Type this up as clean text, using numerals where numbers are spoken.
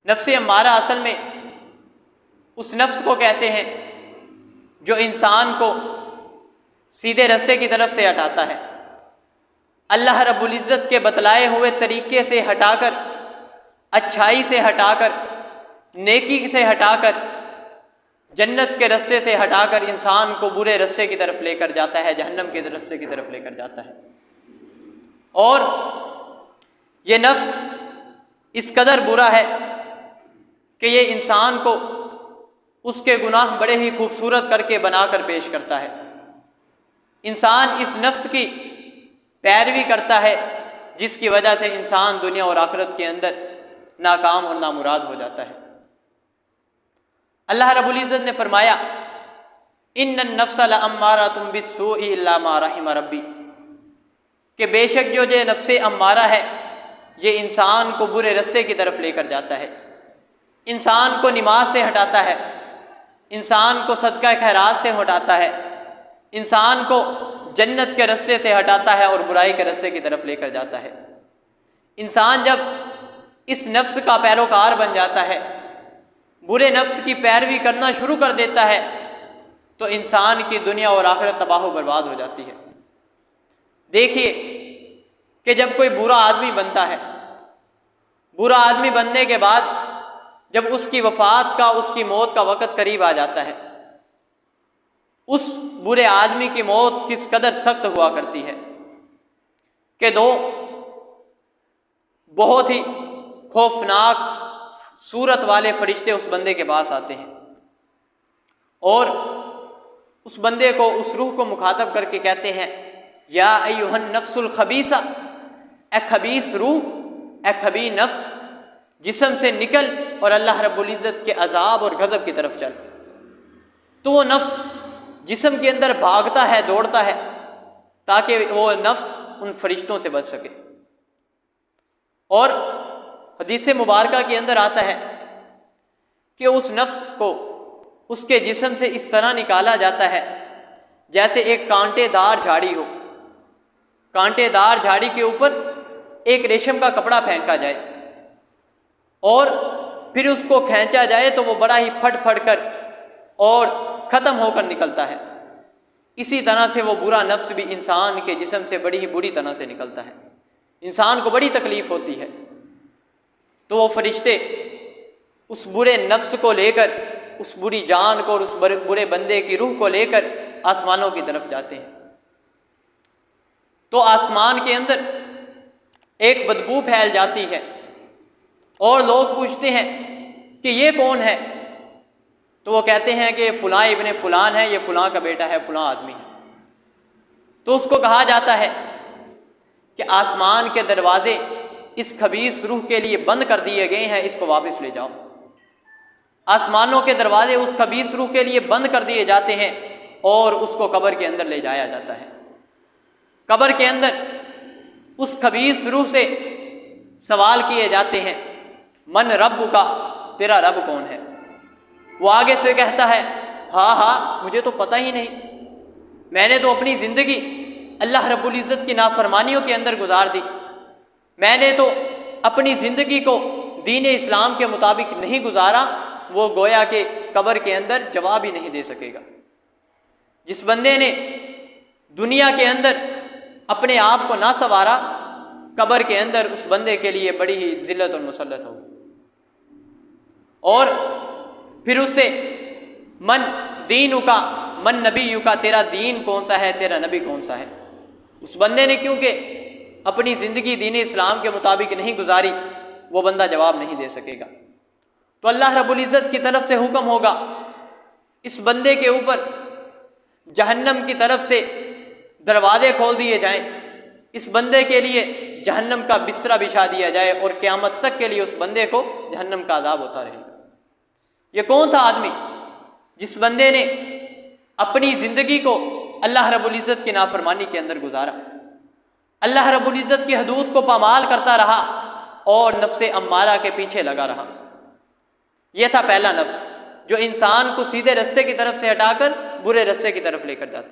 नफ्स अम्मारा असल में उस नफ्स को कहते हैं जो इंसान को सीधे रास्ते की तरफ से हटाता है, अल्लाह रब्बुल इज़्ज़त के बतलाए हुए तरीके से हटाकर, अच्छाई से हटाकर, नेकी से हटाकर, जन्नत के रास्ते से हटाकर इंसान को बुरे रास्ते की तरफ लेकर जाता है, जहन्नम के रास्ते की तरफ लेकर जाता है। और ये नफ्स इस कदर बुरा है कि ये इंसान को उसके गुनाह बड़े ही खूबसूरत करके बनाकर पेश करता है। इंसान इस नफ्स की पैरवी करता है जिसकी वजह से इंसान दुनिया और आखिरत के अंदर नाकाम और नामुराद हो जाता है। अल्लाह रब्बुल इज़्ज़त ने फरमाया, इन्नन नफ्स लअम्मारातुम बिस्सूइ इल्ला मा रहिम रब्बी, कि बेशक जो ये नफ्स अम्मारा है ये इंसान को बुरे रास्ते की तरफ लेकर जाता है, इंसान को नमाज से हटाता है, इंसान को सदका खैरात से हटाता है, इंसान को जन्नत के रास्ते से हटाता है और बुराई के रास्ते की तरफ लेकर जाता है। इंसान जब इस नफ्स का पैरोकार बन जाता है, बुरे नफ्स की पैरवी करना शुरू कर देता है, तो इंसान की दुनिया और आखिरत तबाह बर्बाद हो जाती है। देखिए कि जब कोई बुरा आदमी बनता है, बुरा आदमी बनने के बाद जब उसकी वफात का, उसकी मौत का वक़्त करीब आ जाता है, उस बुरे आदमी की मौत किस कदर सख्त हुआ करती है कि दो बहुत ही खौफनाक सूरत वाले फरिश्ते उस बंदे के पास आते हैं और उस बंदे को, उस रूह को मुखातब करके कहते हैं, या अय्युहन नफ्सुल खबीसा, ए खबीस रूह, ए खबी नफ्स, जिस्म से निकल और अल्लाह रब्बुल इज़्ज़त के अजाब और गज़ब की तरफ चल। तो वो नफ्स जिस्म के अंदर भागता है, दौड़ता है, ताकि वो नफ्स उन फरिश्तों से बच सके। और हदीस मुबारका के अंदर आता है कि उस नफ्स को उसके जिस्म से इस तरह निकाला जाता है जैसे एक कांटेदार झाड़ी हो, कांटेदार झाड़ी के ऊपर एक रेशम का कपड़ा फेंका जाए और फिर उसको खींचा जाए तो वो बड़ा ही फट फट कर और ख़त्म होकर निकलता है। इसी तरह से वो बुरा नफ्स भी इंसान के जिस्म से बड़ी ही बुरी तरह से निकलता है, इंसान को बड़ी तकलीफ़ होती है। तो वो फरिश्ते उस बुरे नफ्स को लेकर, उस बुरी जान को और उस बुरे बंदे की रूह को लेकर आसमानों की तरफ जाते हैं। तो आसमान के अंदर एक बदबू फैल जाती है और लोग पूछते हैं कि ये कौन है? तो वो कहते हैं कि फ़ुलां इब्ने फ़ुलान है, ये फ़ुलां का बेटा है, फ़ुलां आदमी है। तो उसको कहा जाता है कि आसमान के दरवाजे इस खबीस रूह के लिए बंद कर दिए गए हैं, इसको वापस ले जाओ। आसमानों के दरवाजे उस खबीस रूह के लिए बंद कर दिए जाते हैं और उसको कब्र के अंदर ले जाया जाता है। कब्र के अंदर उस खबीस रूह से सवाल किए जाते हैं, मन रब्बु का, तेरा रब कौन है? वो आगे से कहता है, हाँ मुझे तो पता ही नहीं, मैंने तो अपनी ज़िंदगी अल्लाह रब्बुल इज़्ज़त की नाफरमानियों के अंदर गुजार दी, मैंने तो अपनी ज़िंदगी को दीन इस्लाम के मुताबिक नहीं गुजारा। वो गोया के कब्र के अंदर जवाब ही नहीं दे सकेगा। जिस बंदे ने दुनिया के अंदर अपने आप को ना संवारा, कब्र के अंदर उस बंदे के लिए बड़ी ही ज़िल्लत और मुसल्लत होगी। और फिर उससे मन दीनु का, मन नबीयु का, तेरा दीन कौन सा है, तेरा नबी कौन सा है? उस बंदे ने क्योंकि अपनी ज़िंदगी दीन इस्लाम के मुताबिक नहीं गुजारी, वो बंदा जवाब नहीं दे सकेगा। तो अल्लाह रब्बुल इज़्ज़त की तरफ से हुक्म होगा, इस बंदे के ऊपर जहन्नम की तरफ से दरवाजे खोल दिए जाएं, इस बंदे के लिए जहन्नम का बिस्तरा बिछा दिया जाए और क़यामत तक के लिए उस बंदे को जहन्नम का अज़ाब होता रहेगा। ये कौन था आदमी? जिस बंदे ने अपनी ज़िंदगी को अल्लाह रब्बुल इज़्ज़त की नाफरमानी के अंदर गुजारा, अल्लाह रब्बुल इज़्ज़त की हदूद को पामाल करता रहा और नफ्स अम्मारा के पीछे लगा रहा। यह था पहला नफ्स जो इंसान को सीधे रास्ते की तरफ से हटाकर बुरे रास्ते की तरफ लेकर जाता है।